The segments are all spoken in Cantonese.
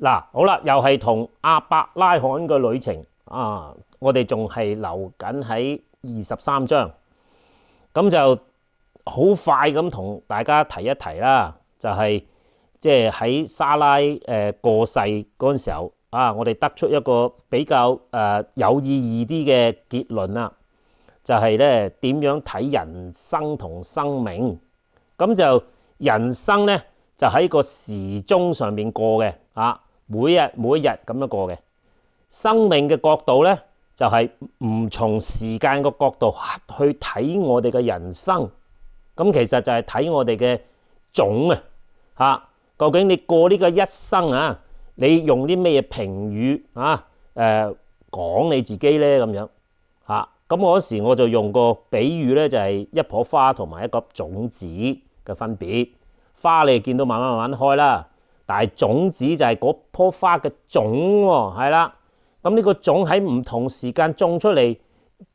嗱，好啦，又係同亞伯拉罕嘅旅程啊！我哋仲係留緊喺23章，咁就好快咁同大家提一提啦。就係即係喺莎拉過世嗰陣時候啊，我哋得出一個比較有意義啲嘅結論啦，就係咧點樣睇人生同生命。咁就人生咧就喺個時鐘上面過嘅啊。每日每一日咁樣過嘅。生命嘅角度咧就係唔從時間個角度去睇我哋嘅人生。咁其實就係睇我哋嘅種啊，究竟你過呢個一生啊，你用啲咩評語啊講你自己咧咁樣嚇。咁嗰時我就用個比喻咧，就係一棵花同埋一粒種子嘅分別。花你見到慢慢慢慢開啦，但係種子就係嗰棵花嘅種喎，係啦。咁呢個種喺唔同時間種出嚟，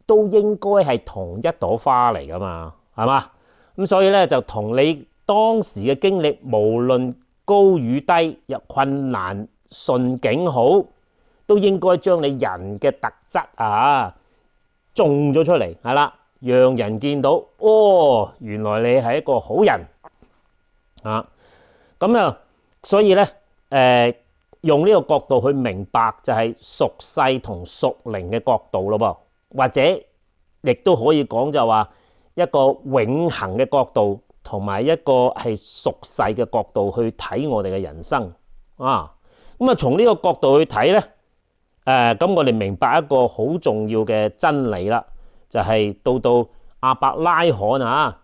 都應該係同一朵花嚟噶嘛，係嘛？咁所以咧就同你當時嘅經歷，無論高與低，入困難順境好，都應該將你人嘅特質種咗出嚟，係啦，讓人見到哦，原來你係一個好人啊！咁啊，所以咧用呢個角度去明白，就係屬世同屬靈嘅角度咯噃，或者亦都可以講就話一個永恆嘅角度，同埋一個係屬世嘅角度去睇我哋嘅人生啊。咁啊，從呢個角度去睇咧，咁我哋明白一個好重要嘅真理啦，就係到亞伯拉罕啊，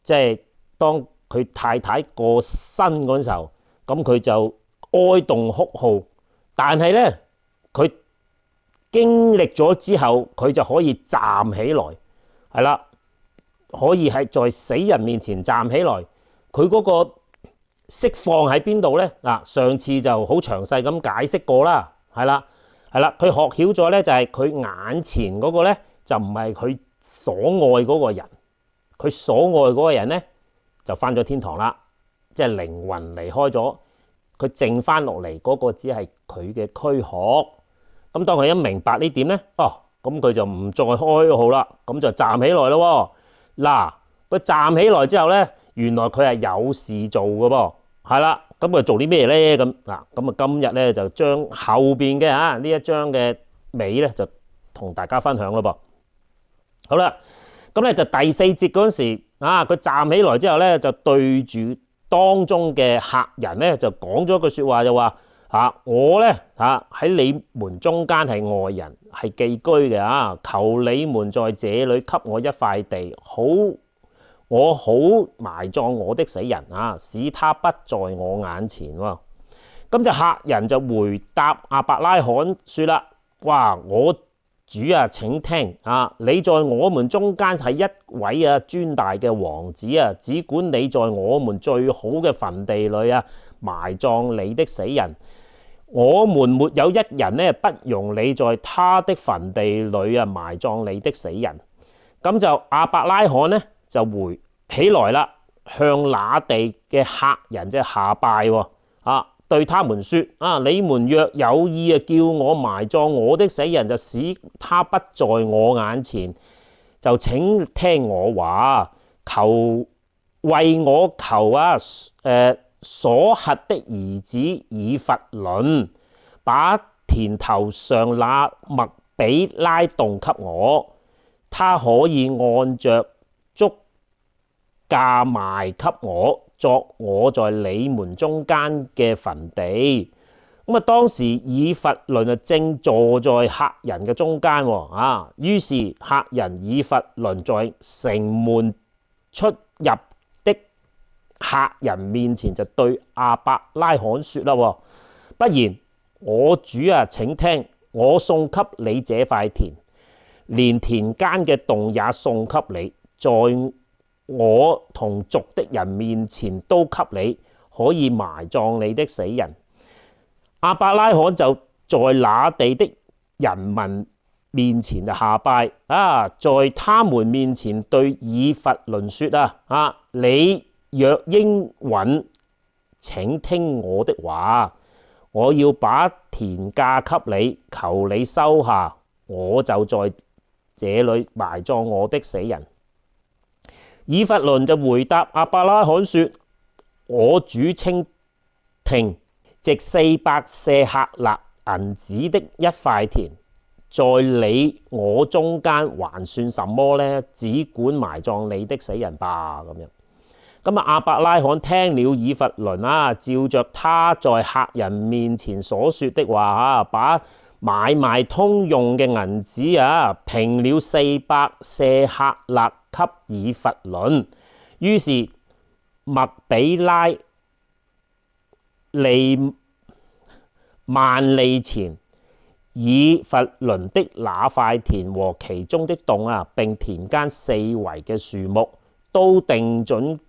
即係當佢太太過身嗰陣時候，咁佢就哀慟哭號，但係咧佢經歷咗之後，佢就可以站起來，係啦，可以係在死人面前站起來。佢嗰個釋放喺邊度咧？嗱，上次就好詳細咁解釋過啦，係啦，佢學曉咗咧，就係佢眼前嗰個咧，就唔係佢所愛嗰個人，佢所愛嗰個人咧就返咗天堂啦，即係靈魂離開咗。佢剩翻落嚟嗰個只係佢嘅軀殼。咁當佢一明白呢點咧，咁佢就唔再哀號啦，咁就站起來咯。嗱，佢站起來之後咧，原來佢係有事做嘅噃，係啦。咁佢做啲咩咧？咁今日咧就將後邊嘅呢一章嘅尾咧就同大家分享咯噃。好啦，咁咧就第4節嗰陣時佢站起來之後咧，就對住當中嘅客人咧就講咗句説話，就話我咧喺你們中間係外人，係寄居嘅求你們在這裡給我一塊地，我好埋葬我的死人使他不在我眼前喎。咁就客人就回答亞伯拉罕説啦：哇，我主請聽你在我們中間係一位尊大嘅王子只管你在我們最好嘅墳地裡埋葬你的死人，我們沒有一人呢不容你在他的墳地裡埋葬你的死人。咁就亞伯拉罕呢就回起來啦，向那地嘅客人即係下拜對他們說你們若有意叫我埋葬我的死人，就使他不在我眼前，就請聽我話，為我求所轄的兒子以弗倫，把田頭上那麥比拉洞給我，他可以按着足價賣給我，作我在你們中間嘅墳地。咁當時以弗倫正坐在客人嘅中間於是客人以弗倫在城門出入的客人面前就對亞伯拉罕說啦：不然，我主請聽，我送給你這塊田，連田間嘅洞也送給你，在我同族的人面前都給你，可以埋葬你的死人。亞伯拉罕就在那地的人民面前就下拜在他們面前對以弗倫說你若應允，請聽我的話，我要把田價給你，求你收下，我就在這裡埋葬我的死人。以弗倫就回答亞伯拉罕說：我主請聽，值400舍客勒銀子的一塊田，在你我中間還算什麼呢？只管埋葬你的死人吧。咁樣，咁亞伯拉罕聽了以弗倫照着他在客人面前所說的話把買賣通用嘅銀子平了400舍客勒給以弗倫。於是麥比拉萬利前以弗倫的那塊田和其中的洞並田間四圍嘅樹木，都定準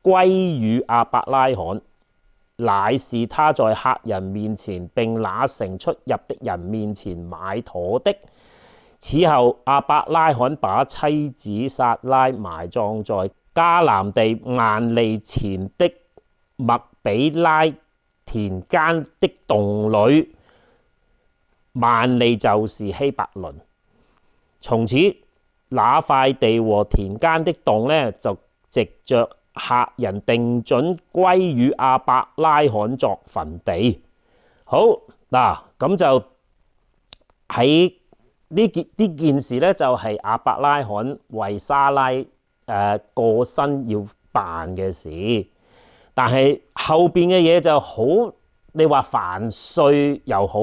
歸與亞伯拉罕，乃是他在客人面前並那城出入的人面前買妥的。此後亞伯拉罕把妻子撒拉埋葬在迦南地萬利前的麥比拉田間的洞裡，萬利就是希伯倫。從此那塊地和田間的洞就藉着客人定準歸與亞伯拉罕作墳地。好嗱，咁就喺呢件事就係亞伯拉罕為撒拉過身要辦嘅事。但係後邊嘅嘢就好，你話繁碎又好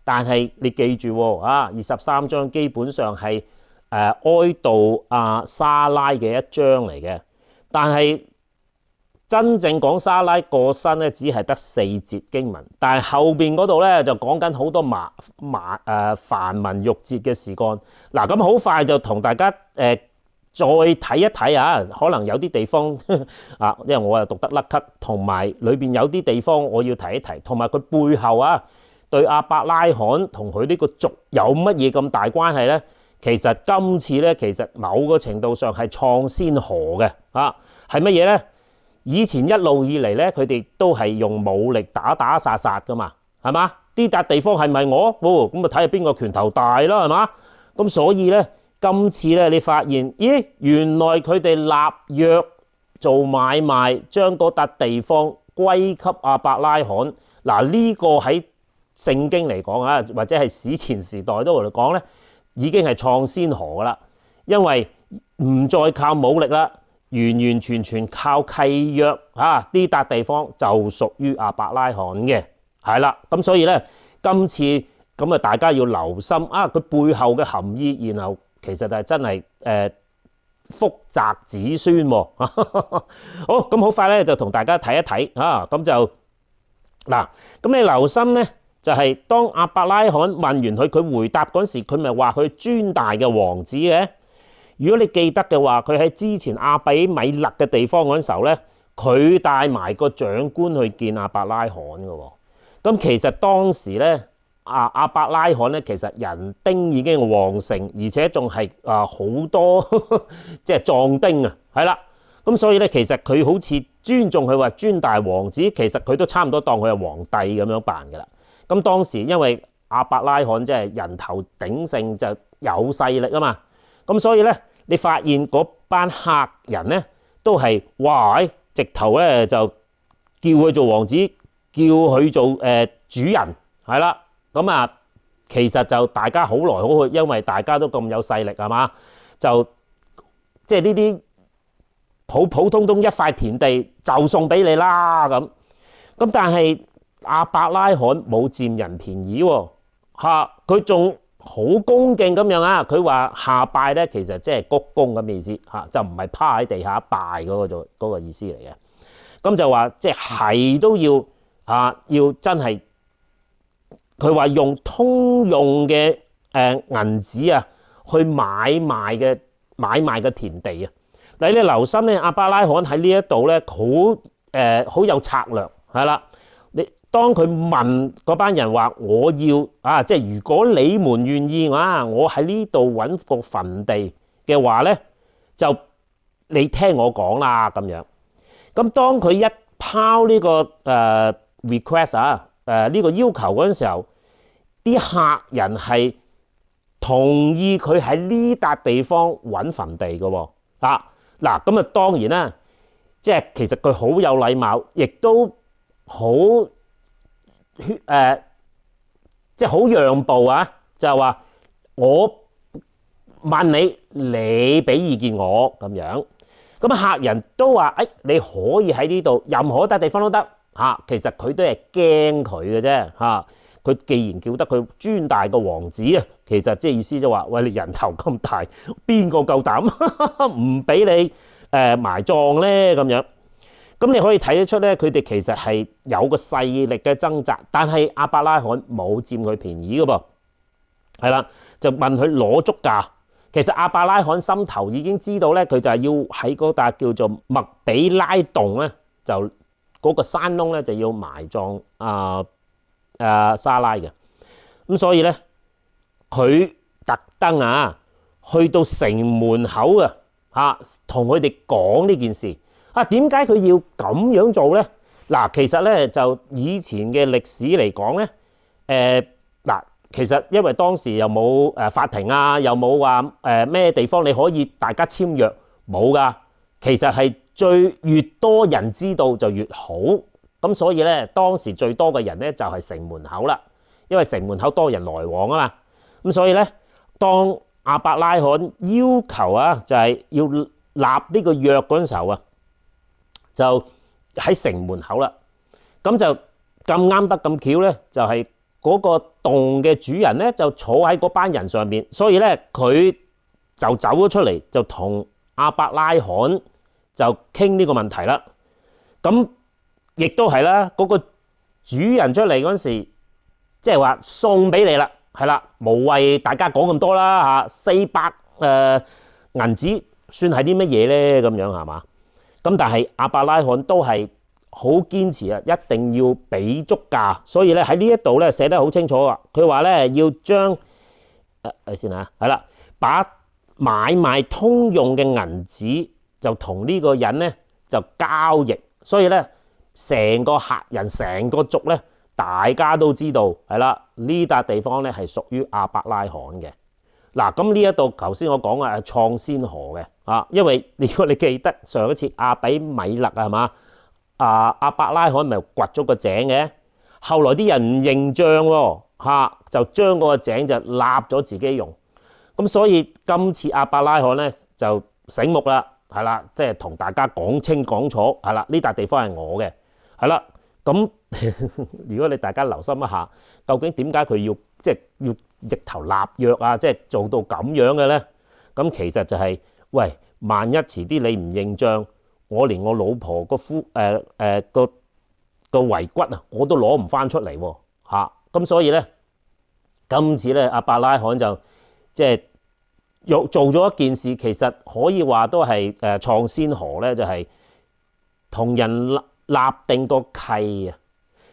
但係你記住23章基本上係哀悼撒拉嘅一章嚟嘅。但係真正講撒拉過身只係得4節經文，但係後邊嗰度就講緊好多繁文縟節嘅事幹。嗱，咁好快就同大家再睇一睇可能有啲地方因為我又讀得甩咳，同埋裏邊有啲地方我要提一提，同埋佢背後對亞伯拉罕同佢呢個族有乜嘢咁大關係呢？其實今次其實某個程度上係創先河嘅係乜嘢呢？以前一路以嚟佢哋都係用武力打殺殺噶嘛，係嘛？呢笪地方係咪我？咁啊睇下邊個拳頭大啦，係嘛？咁所以今次你發現，咦，原來佢哋立約做買賣，將嗰笪地方歸給亞伯拉罕。嗱，呢個喺聖經嚟講或者係史前時代都嚟講已經係創先河噶啦，因為唔再靠武力啦，完完全全靠契約呢笪地方就屬於亞伯拉罕嘅，係啦。咁所以今次咁大家要留心佢背後嘅含義，然後其實係真係福澤子孫好，咁好快就同大家睇一睇咁就嗱，咁你留心就係當亞伯拉罕問完佢回答嗰時，佢咪話佢尊大嘅王子嘅。如果你記得嘅話，佢喺之前亞比米勒嘅地方嗰陣時候佢帶埋個長官去見亞伯拉罕嘅。咁其實當時亞伯拉罕其實人丁已經旺盛，而且仲係好多即係壯丁係啦。咁所以其實佢好似尊重佢話尊大王子，其實佢都差唔多當佢係皇帝咁樣辦㗎啦。咁當時因為亞伯拉罕即係人頭鼎盛，就有勢力嘛。咁所以你發現嗰班客人都係哇，直頭就叫佢做王子，叫佢做主人係啦。咁其實就大家好來好去，因為大家都咁有勢力係嘛，就即係呢啲普通一塊田地就送俾你啦咁。但係亞伯拉罕冇佔人便宜佢仲好恭敬咁樣佢話下拜其實即係鞠躬咁嘅意思就唔係趴喺地下拜嗰個意思嚟嘅。咁就話即係都要要真係。佢話用通用嘅銀子去買賣嘅田地你留心亞伯拉罕喺呢一度好有策略係啦。你當佢問嗰班人話我要即係如果你們願意我喺呢度揾個墳地嘅話就你聽我講啦咁樣。咁當佢一拋呢個request 呢個要求嗰陣時候，啲客人係同意佢喺呢笪地方揾墳地嘅喎。嗱咁啊，當然啦，即係其實佢好有禮貌，亦都好即係好讓步啊！就係話我問你，你俾意見我咁樣。咁啊，客人都話：你可以喺呢度任何一笪地方都得嚇。其實佢都係驚佢嘅啫嚇。佢既然叫得佢尊大個王子啊，其實即係意思就話：喂，你人頭咁大，邊個夠膽唔俾你埋葬咧？咁樣。咁你可以睇得出咧，佢哋其實係有個勢力嘅掙扎，但係亞伯拉罕冇佔佢便宜嘅噃，係啦，就問佢攞足價。其實亞伯拉罕心頭已經知道咧，佢就係要喺嗰笪叫做麥比拉洞咧，就嗰個山窿咧就要埋葬莎拉嘅。咁所以咧，佢特登去到城門口同佢哋講呢件事。點解佢要咁樣做咧？嗱，其實咧就以前嘅歷史嚟講咧，其實因為當時又冇法庭又冇話咩地方你可以大家簽約，冇噶。其實係越多人知道就越好。咁所以咧，當時最多嘅人咧就係城門口啦，因為城門口多人來往啊嘛。咁所以咧，當亞伯拉罕要求就係要立呢個約嗰陣時候就喺城門口啦。咁就咁啱得咁巧咧，就係嗰個洞嘅主人咧就坐喺嗰班人上邊，所以咧佢就走咗出嚟，就同亞伯拉罕就傾呢個問題啦。咁亦都係啦，嗰個主人出嚟嗰陣時，即係話送俾你啦，係啦，無謂大家講咁多啦嚇，400銀紙算係啲乜嘢咧？咁樣係嘛？咁但係亞伯拉罕都係好堅持一定要俾足價，所以咧喺呢一度咧寫得好清楚啊。佢話咧要將先係啦，把買賣通用嘅銀紙就同呢個人咧就交易，所以咧成個客人成個族咧大家都知道係啦，呢笪地方咧係屬於亞伯拉罕嘅。嗱，咁呢一度頭先我講係創先河嘅因為如果你記得上一次亞比米勒係嘛，亞伯拉罕咪掘咗個井嘅，後來啲人唔認賬喎就將嗰個井就立咗自己用。咁所以今次亞伯拉罕咧就醒目啦，係啦，即係同大家講清講楚，係啦，呢笪地方係我嘅，係啦。咁如果你大家留心一下，究竟點解佢要即係要直頭立約即係做到咁樣嘅咧？咁其實就係喂，萬一遲啲你唔認賬，我連我老婆個個遺骨我都攞唔翻出嚟喎。咁所以咧，今次咧亞伯拉罕就即係又做咗一件事，其實可以話都係創先河咧，就係同人立定個契。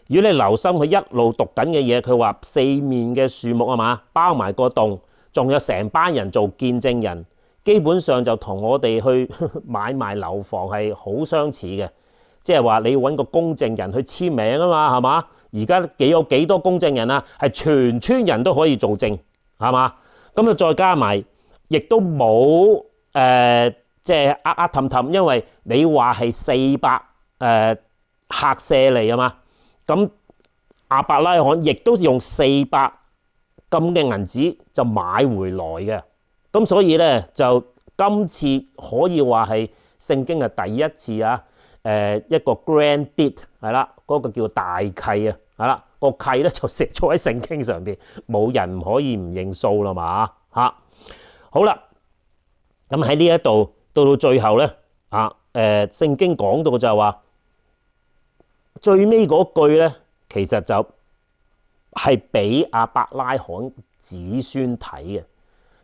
如果你留心佢一路讀緊嘅嘢，佢話四面嘅樹木包埋個洞，仲有成班人做見證人，基本上就同我哋去買賣樓房係好相似嘅。即係話你要揾個公證人去簽名係嘛？而家有幾多公證人係全村人都可以做證係嘛？咁再加埋，亦都冇即係氹，因為你話係400客舍利嘛。咁亞伯拉罕亦都用400咁嘅銀紙就買回來嘅。咁所以咧就今次可以話係聖經嘅第一次一個 grand deed 係啦，嗰個叫大契係啦，個契咧就寫咗喺聖經上邊，冇人可以唔認數啦嘛嚇。好啦，咁喺呢一度到最後咧聖經講到就係話最尾嗰句咧，其實就係俾亞伯拉罕子孫睇嘅，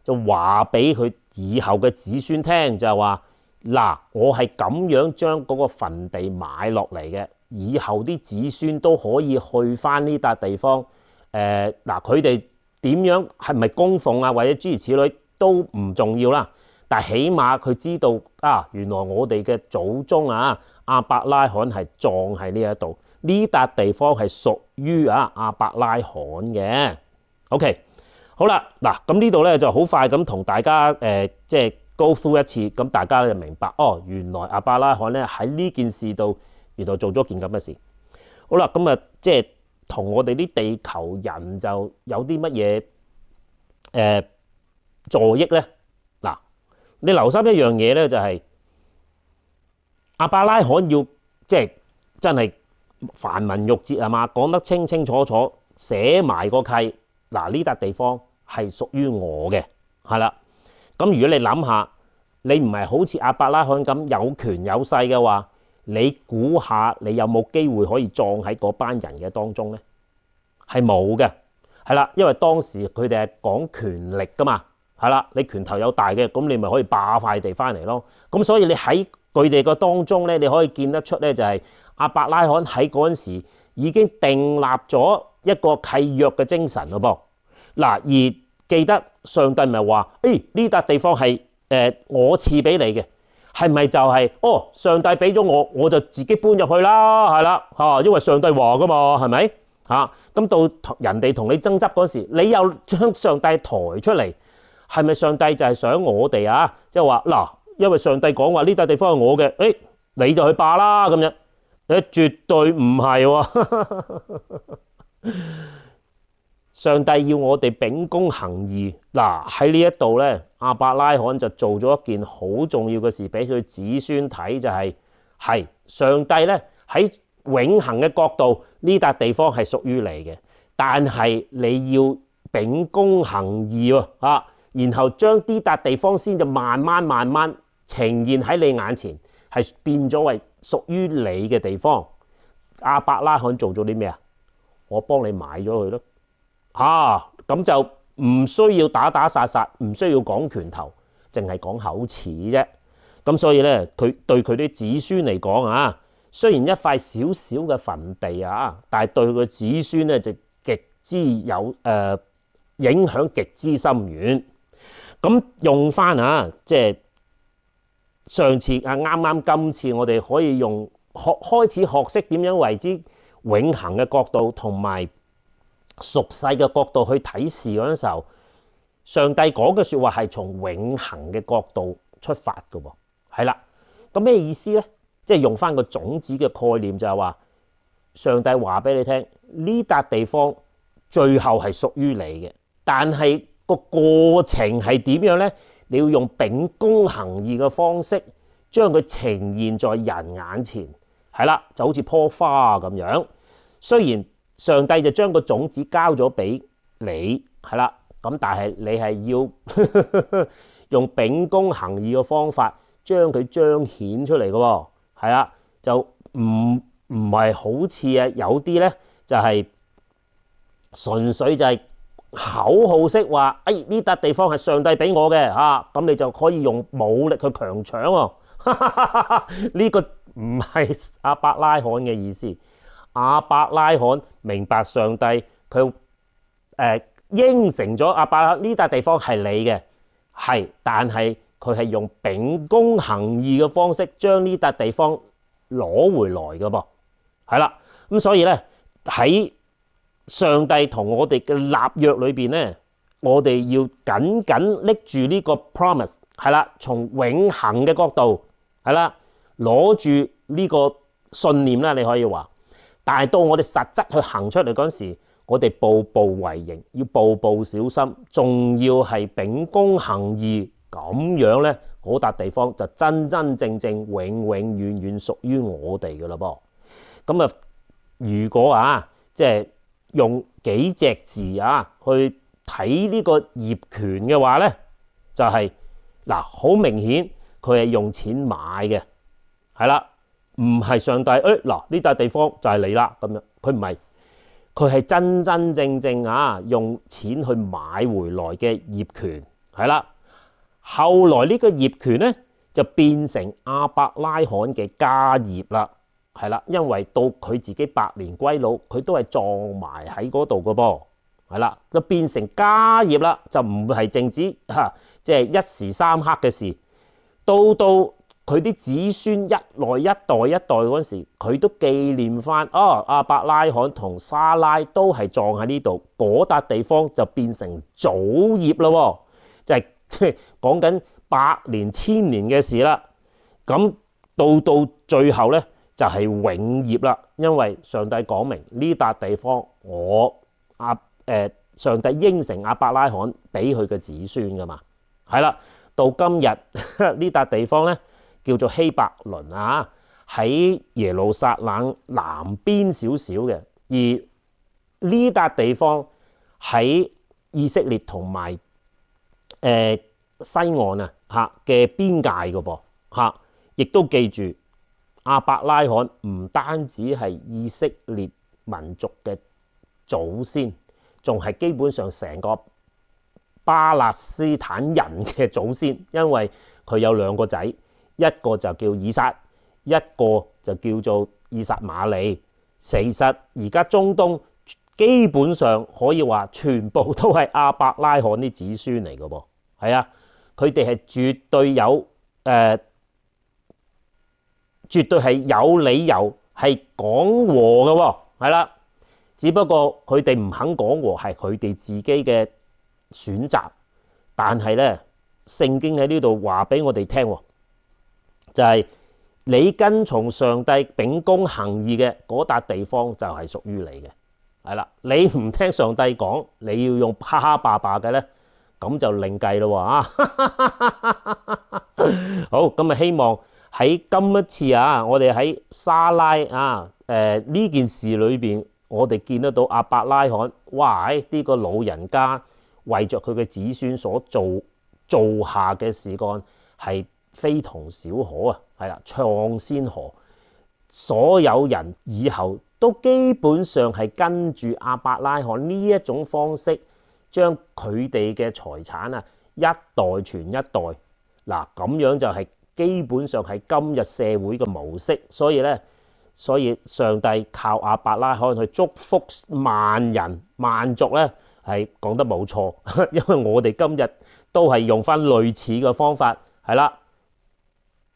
就話俾佢以後嘅子孫聽，就係話嗱，我係咁樣將嗰個墳地買落嚟嘅，以後啲子孫都可以去翻呢笪地方。佢哋點樣係咪供奉或者諸如此類都唔重要啦，但係起碼佢知道原來我哋嘅祖宗亞伯拉罕係葬喺呢一度，呢笪地方係屬於亞伯拉罕嘅。OK， 好啦，嗱咁呢度咧就好快咁同大家即係 go through 一次，咁大家就明白原來亞伯拉罕咧喺呢件事度原來做咗件咁嘅事。好啦，咁即係同我哋啲地球人就有啲乜嘢助益咧？嗱，你留心一樣嘢咧，就係亞伯拉罕要即係真係繁文縟節係嘛，講得清清楚楚，寫埋個契。嗱，呢笪地方係屬於我嘅，係啦。咁如果你諗下，你唔係好似亞伯拉罕咁有權有勢嘅話，你估下你有冇機會可以撞喺嗰班人嘅當中咧？係冇嘅，係啦，因為當時佢哋係講權力噶嘛，係啦，你拳頭有大嘅，咁你咪可以霸塊地翻嚟咯。咁所以你喺佢哋個當中咧，你可以見得出咧，就係亞伯拉罕喺嗰陣時已經訂立咗一個契約嘅精神咯噃。嗱，而記得上帝咪話，呢笪地方係我賜俾你嘅，係咪就係上帝俾咗我，我就自己搬入去啦，係啦嚇，因為上帝話噶嘛，係咪嚇？咁到人哋同你爭執嗰時，你又將上帝抬出嚟，係咪上帝就係想我哋即係話嗱，因為上帝講話呢笪地方係我嘅，你就去霸啦咁樣？絕對唔係喎。上帝要我哋秉公行義。嗱，喺呢一度咧，亞伯拉罕就做咗一件好重要嘅事俾佢子孫睇，就係上帝咧喺永恆嘅角度，呢笪地方係屬於你嘅，但係你要秉公行義喎，然後將呢笪地方先就慢慢呈現喺你眼前，係變咗為屬於你嘅地方。亞伯拉罕做咗啲咩啊？我幫你買咗佢咯。咁就唔需要打殺殺，唔需要講拳頭，淨係講口齒啫。咁所以咧，佢對佢啲子孫嚟講雖然一塊小小嘅墳地但係對佢個子孫咧就極之有影響極之深遠。咁用翻即係上次啱今次我哋可以用開始學識點樣為之永恆嘅角度同埋屬世嘅角度去睇事嗰陣時候，上帝講嘅說話係從永恆嘅角度出發嘅喎，係啦。咁咩意思咧？即係用翻個種子嘅概念，就係話上帝話俾你聽，呢笪地方最後係屬於你嘅，但係個過程係點樣咧？你要用秉公行義嘅方式將佢呈現在人眼前，係啦，就好似棵花咁樣。雖然上帝就將個種子交咗俾你，係啦，咁但係你係要用秉公行義嘅方法將佢彰顯出嚟嘅喎，係啦，就唔係好似有啲咧就係純粹就係口號式話，呢笪地方係上帝俾我嘅咁你就可以用武力去強搶喎。呢個唔係亞伯拉罕嘅意思。亞伯拉罕明白上帝佢應承咗亞伯拉罕呢笪地方係你嘅，係，但係佢係用秉公行義嘅方式將呢笪地方攞回來嘅噃，係啦。咁所以咧喺上帝同我哋嘅立約裏邊咧，我哋要緊緊拎住呢個 promise， 係啦，從永恆嘅角度係啦，攞住呢個信念啦，你可以話。但係到我哋實質去行出嚟嗰陣時，我哋步步為營，要步步小心，仲要係秉公行義，咁樣咧，嗰笪地方就真真正正永永遠遠屬於我哋嘅啦噃。咁如果即係用幾隻字去睇呢個業權嘅話咧，就係好明顯佢係用錢買嘅，係啦。唔係上帝呢笪地方就係你啦咁樣，佢唔係，佢係真真正正用錢去買回來嘅業權，係啦。後來呢個業權咧就變成亞伯拉罕嘅家業啦，係啦，因為到佢自己百年歸老，佢都係葬埋喺嗰度嘅噃，係啦，就變成家業啦，就唔係淨止即係一時三刻嘅事，到佢啲子孫一代一代一代嗰時，佢都紀念翻亞伯拉罕同莎拉都係葬喺呢度，嗰笪地方就變成祖業咯，就係講緊百年千年嘅事啦。咁到最後咧就係永業啦，因為上帝講明呢笪地方上帝應承亞伯拉罕俾佢嘅子孫噶嘛，係啦，到今日呢笪地方咧叫做希伯倫啊，喺耶路撒冷南邊少少嘅，而呢笪地方喺以色列同埋西岸啊嘅邊界噶噃嚇，亦都記住亞伯拉罕唔單止係以色列民族嘅祖先，仲係基本上成個巴勒斯坦人嘅祖先，因為佢有兩個仔，一個就叫以撒，一個就叫做以實瑪利。其實而家中東基本上可以話全部都係亞伯拉罕啲子孫嚟嘅噃，係啊，佢哋係絕對有絕對係有理由係講和嘅喎，係啦。只不過佢哋唔肯講和係佢哋自己嘅選擇，但係咧聖經喺呢度話俾我哋聽，就係你跟從上帝秉公行義嘅嗰笪地方就係屬於你嘅，係啦。你唔聽上帝講，你要用哈哈霸霸嘅咧，咁就另計咯啊！好，咁啊希望喺今一次我哋喺莎拉呢件事裏邊，我哋見得到亞伯拉罕，哇！呢個老人家為着佢嘅子孫所做下嘅事幹係非同小可啊，係啦，創先河，所有人以後都基本上係跟住亞伯拉罕呢一種方式，將佢哋嘅財產一代傳一代，嗱咁樣就係基本上係今日社會嘅模式，所以上帝靠亞伯拉罕去祝福萬人萬族咧，係講得冇錯，因為我哋今日都係用翻類似嘅方法，係啦，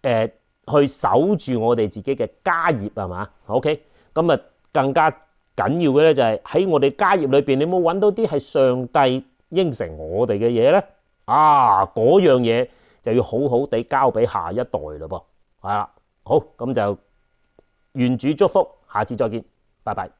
去守住我哋自己嘅家業係嘛 ？OK， 咁啊更加緊要嘅咧就係喺我哋家業裏邊，你有冇揾到啲係上帝應承我哋嘅嘢咧？嗰樣嘢就要好好地交俾下一代咯噃，係啦，好，咁就願主祝福，下次再見，拜拜。